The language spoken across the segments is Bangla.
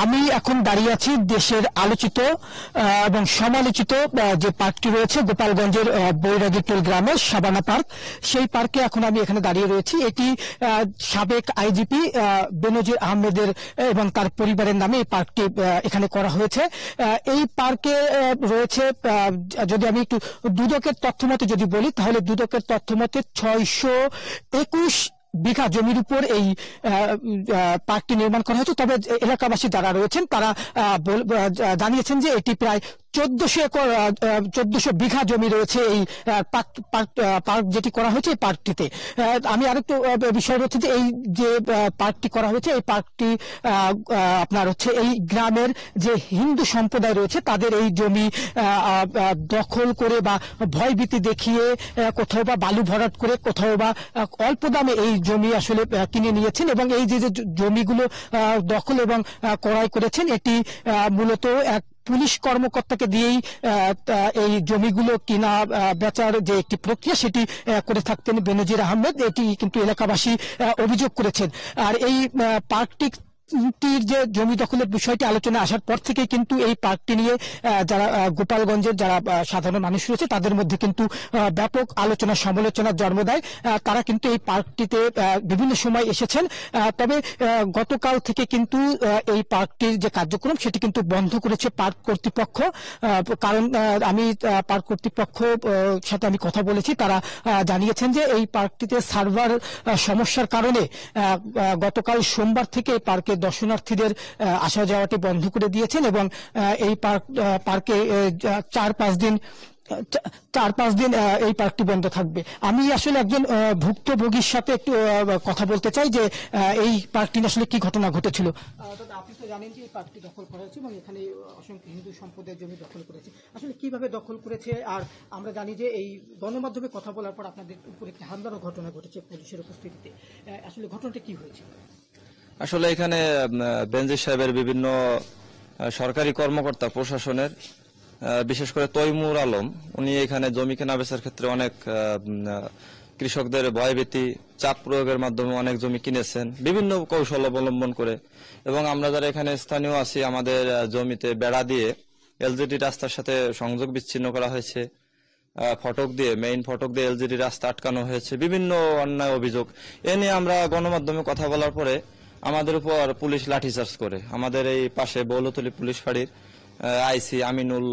আমি এখন দাঁড়িয়ে আছি দেশের আলোচিত এবং সমালোচিত যে পার্কটি রয়েছে গোপালগঞ্জের বৈরাগীটোল গ্রামে শাবানা পার্ক। সেই পার্কে এখন আমি এখানে দাঁড়িয়ে রয়েছি। এটি সাবেক আইজিপি বেনজির আহমেদের এবং তার পরিবারের নামে এই পার্কটি এখানে করা হয়েছে। এই পার্কে রয়েছে, যদি আমি একটু দুদকের তথ্য মতে যদি বলি, তাহলে দুদকের তথ্য মতে 621 বিঘা জমির উপর এই পার্কটি নির্মাণ করা হয়েছে। তবে এলাকাবাসী যারা রয়েছেন তারা জানিয়েছেন যে এটি প্রায় 1400 বিঘা জমি রয়েছে এই পার্ক যেটি করা হয়েছে এই পার্কটিতে। আমি আরেকটু বিষয় রয়েছে যে এই যে পার্কটি করা হয়েছে এই পার্কটি আপনার হচ্ছে এই গ্রামের যে হিন্দু সম্প্রদায় রয়েছে তাদের এই জমি দখল করে বা ভয়ভীতি দেখিয়ে কোথাও বা বালু ভরাট করে কোথাও বা অল্প দামে এই জমি আসলে কিনে নিয়েছেন এবং এই যে জমিগুলো দখল এবং ক্রয় করেছেন এটি মূলত এক পুলিশ কর্মকর্তাকে দিয়েই এই জমিগুলো কিনা বেচার যে একটি প্রক্রিয়া সেটি করে থাকতেন বেনজির আহমেদ। এটি কিন্তু এলাকাবাসী অভিযোগ করেছেন। আর এই পার্কটির যে জমি দখলের বিষয়টি আলোচনা আসার পর থেকে কিন্তু এই পার্কটি নিয়ে যারা গোপালগঞ্জের যারা সাধারণ মানুষ রয়েছে তাদের মধ্যে কিন্তু ব্যাপক আলোচনা সমালোচনার জন্ম দেয়। তারা কিন্তু এই পার্কটিতে বিভিন্ন সময় এসেছেন। তবে গতকাল থেকে কিন্তু এই পার্কটির যে কার্যক্রম সেটি কিন্তু বন্ধ করেছে পার্ক কর্তৃপক্ষ। কারণ আমি পার্ক কর্তৃপক্ষ সাথে আমি কথা বলেছি, তারা জানিয়েছেন যে এই পার্কটিতে সার্ভার সমস্যার কারণে গতকাল সোমবার থেকে এই পার্কে দর্শনার্থীদের আসা যাওয়াটি বন্ধ করে দিয়েছেন এবং এই পার্কে 4-5 দিন এই পার্কটি বন্ধ থাকবে। আমি আসলে একজন ভুক্তভোগীর সাথে একটু কথা বলতে চাই যে এই পার্কটি আসলে কি ঘটনা ঘটেছিল। আপনি তো জানেন যে এই পার্কটি দখল করা হয়েছে এবং এখানে অসংখ্য হিন্দু সম্প্রদায়ের জমি দখল করেছে। আসলে কিভাবে দখল করেছে, আর আমরা জানি যে এই গণমাধ্যমে কথা বলার পর আপনাদের উপর একটি হামলারও ঘটনা ঘটেছে পুলিশের উপস্থিতিতে। আসলে ঘটনাটা কি হয়েছে? আসলে এখানে বেনজির সাহেবের বিভিন্ন সরকারি কর্মকর্তা প্রশাসনের, বিশেষ করে তৈমুর আলম, উনি এখানে জমি কেনা বেচার ক্ষেত্রে অনেক কৃষকদের ভয়ভীতি চাপ প্রয়োগের মাধ্যমে অনেক জমি কিনেছেন বিভিন্ন কৌশল অবলম্বন করে। এবং আমরা যারা এখানে স্থানীয় আছি আমাদের জমিতে বেড়া দিয়ে এলজিডি রাস্তার সাথে সংযোগ বিচ্ছিন্ন করা হয়েছে, মেইন ফটক দিয়ে এলজিডি রাস্তা আটকানো হয়েছে, বিভিন্ন অন্যায় অভিযোগ এ নিয়ে আমরা গণমাধ্যমে কথা বলার পরে আমাদের উপর পুলিশ লাঠিচার্জ করে। আমাদের এই পাশে বৌলতলী পুলিশ ফাঁড়ির আইসি আমিনুল,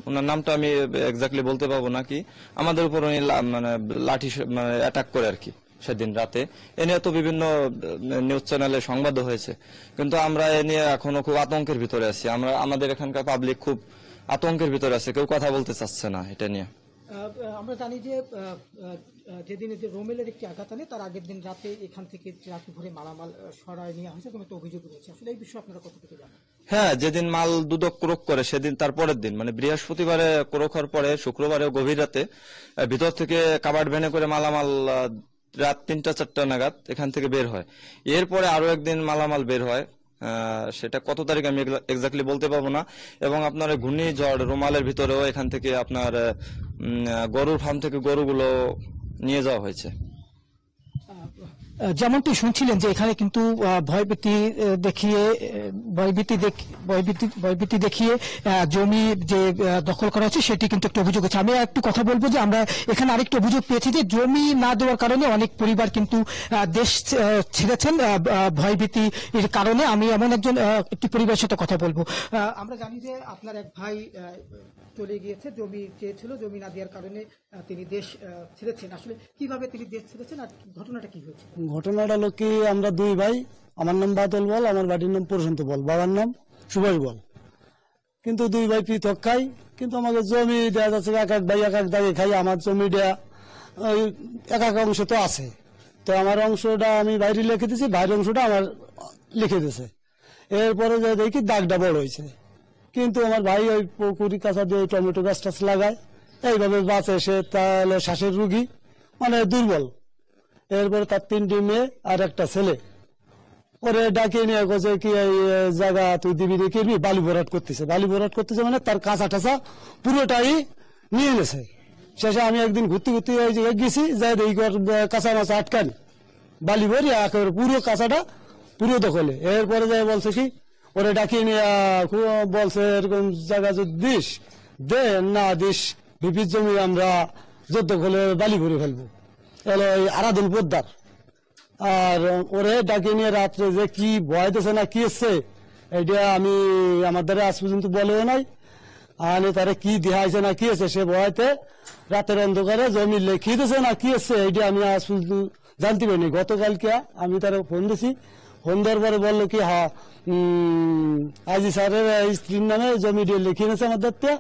ওনার নামটা আমি এক্স্যাক্টলি বলতে পারবো না, কি আমাদের উপর উনি মানে লাঠি অ্যাটাক করে আর কি সেদিন রাতে। এ নিয়ে তো বিভিন্ন নিউজ চ্যানেলে সংবাদও হয়েছে, কিন্তু আমরা এ নিয়ে এখনো খুব আতঙ্কের ভিতরে আছি। আমাদের এখানকার পাবলিক খুব আতঙ্কের ভিতরে আছে, কেউ কথা বলতে চাচ্ছে না এটা নিয়ে। আমরা জানি যে যেদিন রোমেলের একটি আঘাত আনে তার আগের দিন রাতে এখান থেকে ট্রাকে ভরে মালামাল সরায় নেওয়া হয়েছে এবং একটা অভিযোগ রয়েছে। আসলে এই বিষয়ে আপনারা কতটুকু জানেন? হ্যাঁ, যেদিন মাল দুদক ক্রোক করে সেদিন তার পরের দিন মানে বৃহস্পতিবারে ক্রোক হওয়ার পরে শুক্রবারে গভীর রাতে ভিতর থেকে কাবার্ড ভ্যানে করে মালামাল রাত 3টা-4টা নাগাদ এখান থেকে বের হয়। এরপরে আরো একদিন মালামাল বের হয়, সেটা কত তারিখ আমি এক্স্যাক্টলি বলতে পারবো না। এবং আপনার ঘূর্ণিঝড় রুমালের ভিতরেও এখান থেকে আপনার গরুর ফার্ম থেকে গরুগুলো নিয়ে যাওয়া হয়েছে। যেমনটি শুনছিলেন যে এখানে কিন্তু ভয়ভীতি দেখিয়ে জমি যে দখল করা হচ্ছে সেটি কিন্তু একটা অভিযোগ আছে। আমি একটু কথা বলবো যে আমরা এখানে আরেকটি অভিযোগ পেয়েছি যে জমি না দেওয়ার কারণে অনেক পরিবার কিন্তু দেশ ছেড়েছেন ভয়ভীতির কারণে। আমি এমন একটি পরিবারের সাথে কথা বলবো। আমরা জানি যে আপনার এক ভাই চলে গিয়েছে, জমি চেয়েছিল, জমি না দেওয়ার কারণে তিনি দেশ ছেড়েছেন। আসলে কিভাবে তিনি দেশ ছেড়েছেন আর ঘটনাটা কি হয়েছে? ঘটনাটা হলো কি, আমরা দুই ভাই, আমার নাম বাদল বল, আমার বাড়ির নাম প্রশান্ত বল, বাবার নাম সুভাষ বল। কিন্তু দুই ভাই পৃথক খাই, কিন্তু আমাকে জমি দেওয়া যাচ্ছে এক এক ভাই এক এক দাগে খাই। আমার জমি দেওয়া ওই এক এক অংশ তো আছে, তো আমার অংশটা আমি বাইরে লিখে দিয়েছি, বাইরের অংশটা আমার লিখে দিয়েছে। এরপরে যে দেখি দাগটা বড় হয়েছে, কিন্তু আমার ভাই ওই পুকুরি কাঁচা দিয়ে টমেটো গাছ টাছ লাগায়, এইভাবে বাঁচে। সে তাহলে শ্বাসের রুগী, মানে দুর্বল। এরপরে তার 3টি মেয়ে আর একটা ছেলে, ওরে ডাকিয়ে নিয়ে গেছে কি এই জায়গা তুই দিবি রেখে বালি ভরাট করতেছে। বালি ভরাট করতেছে মানে তার কাঁচা টাচা পুরোটাই নিয়ে গেছে। শেষে আমি একদিন ঘুরতে ঘুরতে ওই জায়গায় গেছি, যাই দেখি কাঁচা মাছা আটকানি বালি ভরি একেবারে পুরো কাঁচাটা পুরো দখলে। এরপরে যাই বলছে কি ওরে ডাকিয়ে নিয়ে বলছে এরকম জায়গা যদি দিস দে, না দিস বিপির জমি আমরা যুদ্ধ করে বালি ভরে ফেলবো। এলো এই আরাধন পোদ্দার। আর ওরে ডাকিয়ে নিয়ে রাত্রে যে কি ভয় দিছে না কি এসছে এইটা আমি আমার দ্বারা আজ পর্যন্ত বলেও নাই। আর তারা কি দেখাইছে না কি আছে সে ভয়তে রাতের অন্ধকারে জমি লেখিয়ে দিছে না কি আছে এইটা আমি আজ পর্যন্ত জানতে পারিনি। গতকালকে আমি তারা ফোন দিছি, ফোন দেওয়ার পরে বললো কি হ্যাঁ আজি স্যারের স্ত্রীর নামে জমি দিয়ে লিখিয়ে নিয়েছে আমার দায়িত্বে,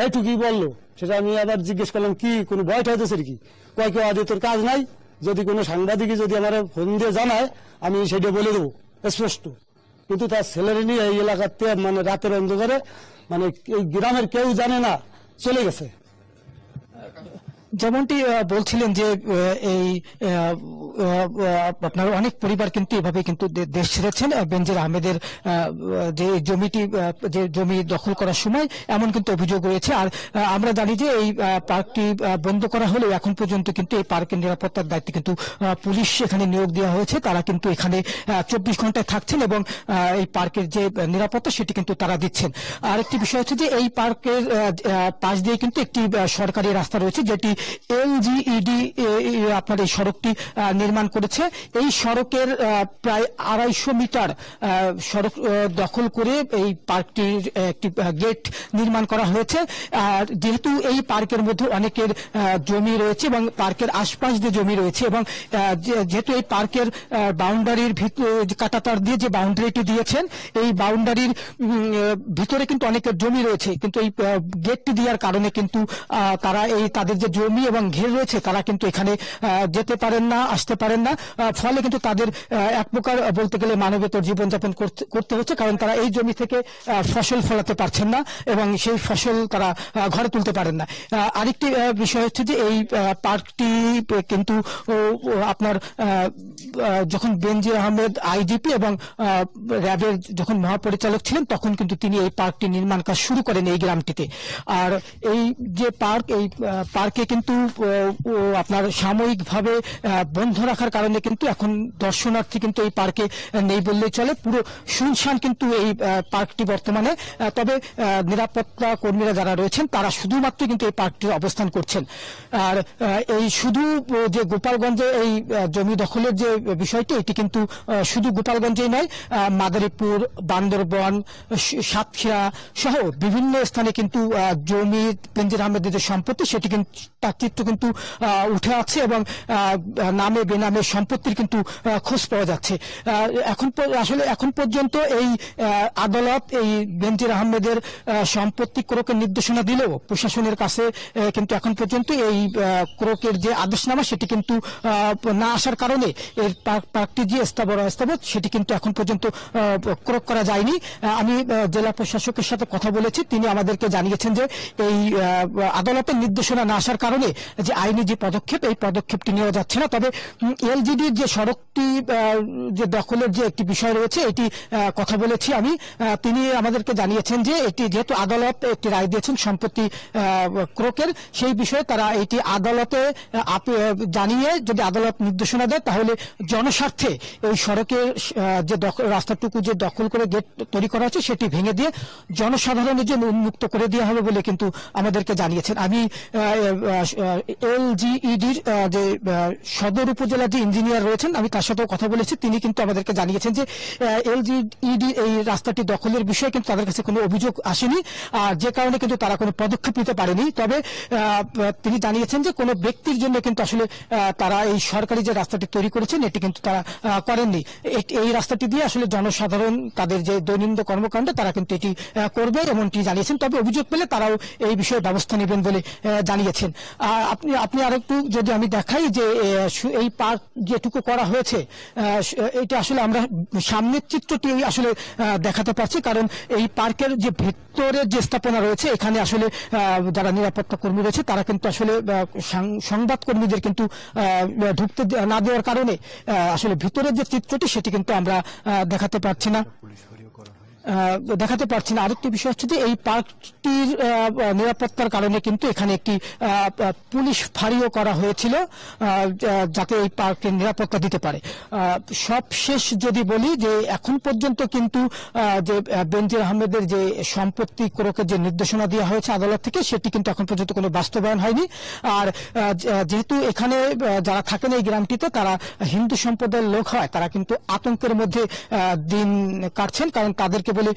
এইটুকুই বললো। সেটা আমি আবার জিজ্ঞেস করলাম কি কোনো ভয় ঠাইতেছে কি, কয় কেউ আজ তোর কাজ নাই, যদি কোনো সাংবাদিকই যদি আমার ফোন দিয়ে জানায় আমি সেটা বলে দেবো স্পষ্ট। কিন্তু তার ছেলের নিয়ে এই এলাকাতে মানে রাতের অন্ধকারে মানে এই গ্রামের কেউ জানে না চলে গেছে। যেমনটি বলছিলেন যে এই আপনার অনেক পরিবার কিন্তু এভাবে কিন্তু দেশ ছেড়েছেন বেনজির আহমেদের যে জমিটি যে জমি দখল করার সময়, এমন কিন্তু অভিযোগ রয়েছে। আর আমরা জানি যে এই পার্কটি বন্ধ করা হলেও এখন পর্যন্ত কিন্তু এই পার্কের নিরাপত্তার দায়িত্ব কিন্তু পুলিশ এখানে নিয়োগ দেওয়া হয়েছে। তারা কিন্তু এখানে 24 ঘন্টায় থাকছেন এবং এই পার্কের যে নিরাপত্তা সেটি কিন্তু তারা দিচ্ছেন। আরেকটি বিষয় হচ্ছে যে এই পার্কের পাশ দিয়ে কিন্তু একটি সরকারি রাস্তা রয়েছে যেটি এলজিইডি আপনার এই সড়কটি নির্মাণ করেছে। এই সড়কের প্রায় 250 মিটার সড়ক দখল করে এই পার্কটির একটি গেট নির্মাণ করা হয়েছে। আর যেহেতু এই পার্কের মধ্যে অনেকের জমি রয়েছে এবং পার্কের আশপাশ দিয়ে জমি রয়েছে এবং যেহেতু এই পার্কের বাউন্ডারির কাঁটাতার দিয়ে যে বাউন্ডারিটি দিয়েছেন, এই বাউন্ডারির ভিতরে কিন্তু অনেকের জমি রয়েছে, কিন্তু এই গেটটি দেওয়ার কারণে কিন্তু তারা এই তাদের যে জমি এবং ঘের রয়েছে তারা কিন্তু এখানে যেতে পারেন না, আসতে পারেন না। ফলে কিন্তু তাদের এক প্রকার বলতে গেলে মানবেতর জীবনযাপন করতে হচ্ছে, কারণ তারা এই জমি থেকে ফসল ফলাতে পারছেন না এবং সেই ফসল তারা ঘরে তুলতে পারেন না। আরেকটি বিষয় হচ্ছে যে এই পার্কটি কিন্তু আপনার যখন বেনজির আহমেদ আইজিপি এবং র্যাবের যখন মহাপরিচালক ছিলেন তখন কিন্তু তিনি এই পার্কটি নির্মাণ কাজ শুরু করেন এই গ্রামটিতে। আর এই যে পার্ক, এই পার্কে কিন্তু আপনার সাময়িকভাবে বন্ধ রাখার কারণে কিন্তু এখন দর্শনার্থী কিন্তু এই পার্কে নেই বললেই চলে। পুরো শুনশান কিন্তু এই পার্কটি বর্তমানে। তবে নিরাপত্তা কর্মীরা যারা রয়েছেন তারা শুধুমাত্র কিন্তু এই পার্কটির অবস্থান করছেন। আর এই শুধু যে গোপালগঞ্জে এই জমি দখলের যে বিষয়টি, এটি কিন্তু শুধু গোপালগঞ্জেই নয়, মাদারীপুর, বান্দরবন, সাতক্ষীরা সহ বিভিন্ন স্থানে কিন্তু জমি বেনজির আহমেদের যে সম্পত্তি সেটি কিন্তু তার চিত্র কিন্তু উঠে আছে এবং নামে বেনামে সম্পত্তির কিন্তু খোঁজ পাওয়া যাচ্ছে। এখন পর্যন্ত এই আদালত এই বেনজির আহমেদের সম্পত্তি ক্রোকের নির্দেশনা দিলেও প্রশাসনের কাছে কিন্তু এখন পর্যন্ত এই ক্রোকের যে আদেশনামা সেটি কিন্তু না আসার কারণে এর পার্কটি যে স্থাবর সেটি কিন্তু এখন পর্যন্ত ক্রোক করা যায়নি। আমি জেলা প্রশাসকের সাথে কথা বলেছি, তিনি আমাদেরকে জানিয়েছেন যে এই আদালতের নির্দেশনা না আসার কারণে যে আইনি যে পদক্ষেপ, এই পদক্ষেপটি নেওয়া যাচ্ছে না। তবে এলজিডির যে সড়কটি যে দখলের যে একটি বিষয় রয়েছে এটি কথা বলেছি আমি, তিনি আমাদেরকে জানিয়েছেন যে এটি যেহেতু আদালত একটি রায় দিয়েছেন সম্পত্তি ক্রোকের, সেই বিষয়ে তারা এটি আদালতে জানিয়ে যদি আদালত নির্দেশনা দেয় তাহলে জনস্বার্থে এই সড়কের যে রাস্তাটুকু যে দখল করে গেট তৈরি করা হচ্ছে সেটি ভেঙে দিয়ে জনসাধারণের জন্য উন্মুক্ত করে দেওয়া হবে বলে কিন্তু আমাদেরকে জানিয়েছেন। আমি এলজিইডির যে সদর উপজেলার যে ইঞ্জিনিয়ার রয়েছেন আমি তার সাথেও কথা বলেছি, তিনি কিন্তু আমাদেরকে জানিয়েছেন যে এলজিইডি এই রাস্তাটি দখলের বিষয়ে কিন্তু তাদের কাছে কোনো অভিযোগ আসেনি, যে কারণে কিন্তু তারা কোনো পদক্ষেপ নিতে পারেনি। তবে তিনি জানিয়েছেন যে কোনো ব্যক্তির জন্য কিন্তু আসলে তারা এই সরকারি যে রাস্তাটি তৈরি করেছেন এটি কিন্তু তারা করেননি। এই রাস্তাটি দিয়ে আসলে জনসাধারণ তাদের যে দৈনন্দিন কর্মকাণ্ড তারা কিন্তু এটি করবে এমনটি জানিয়েছেন। তবে অভিযোগ পেলে তারাও এই বিষয়ে ব্যবস্থা নেবেন বলে জানিয়েছেন। আপনি আরেকটু যদি আমি দেখাই যে এই পার্ক যেটুকু করা হয়েছে এটা আসলে আমরা সামনের চিত্রটি আসলে দেখাতে পারছি, কারণ এই পার্কের যে ভেতরের যে স্থাপনা রয়েছে এখানে আসলে যারা নিরাপত্তা কর্মী রয়েছে তারা কিন্তু আসলে সংবাদ কর্মীদের কিন্তু ঢুকতে না দেওয়ার কারণে আসলে ভিতরের যে চিত্রটি সেটি কিন্তু আমরা দেখাতে পারছি না। দেখাতে পারছি না। আরেকটি বিষয় হচ্ছে যে এই পার্কটির নিরাপত্তার কারণে কিন্তু এখানে একটি পুলিশ ফাঁড়িও করা হয়েছিল, যাতে এই পার্কের নিরাপত্তা দিতে পারে। সব শেষ যদি বলি যে এখন পর্যন্ত কিন্তু যে বেনজির আহমেদের যে সম্পত্তি ক্রোকের যে নির্দেশনা দেওয়া হয়েছে আদালত থেকে, সেটি কিন্তু এখন পর্যন্ত কোনো বাস্তবায়ন হয়নি। আর যেহেতু এখানে যারা থাকেন এই গ্রামটিতে তারা হিন্দু সম্প্রদায়ের লোক হয়, তারা কিন্তু আতঙ্কের মধ্যে দিন কাটছেন, কারণ তাদেরকে বলে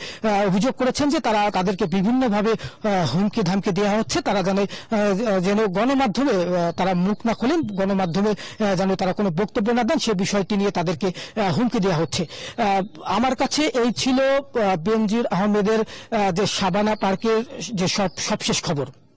অভিযোগ করেছেন যে তাদেরকে বিভিন্নভাবে হুমকি ধামকি দেওয়া হচ্ছে। তারা যেন গণমাধ্যমে তারা মুখ না খোলেন, গণমাধ্যমে যেন তারা কোনো বক্তব্য না দেন, সে বিষয়টি নিয়ে তাদেরকে হুমকি দেওয়া হচ্ছে। আমার কাছে এই ছিল বেনজির আহমেদের যে সাবানা পার্কের যে সবশেষ খবর।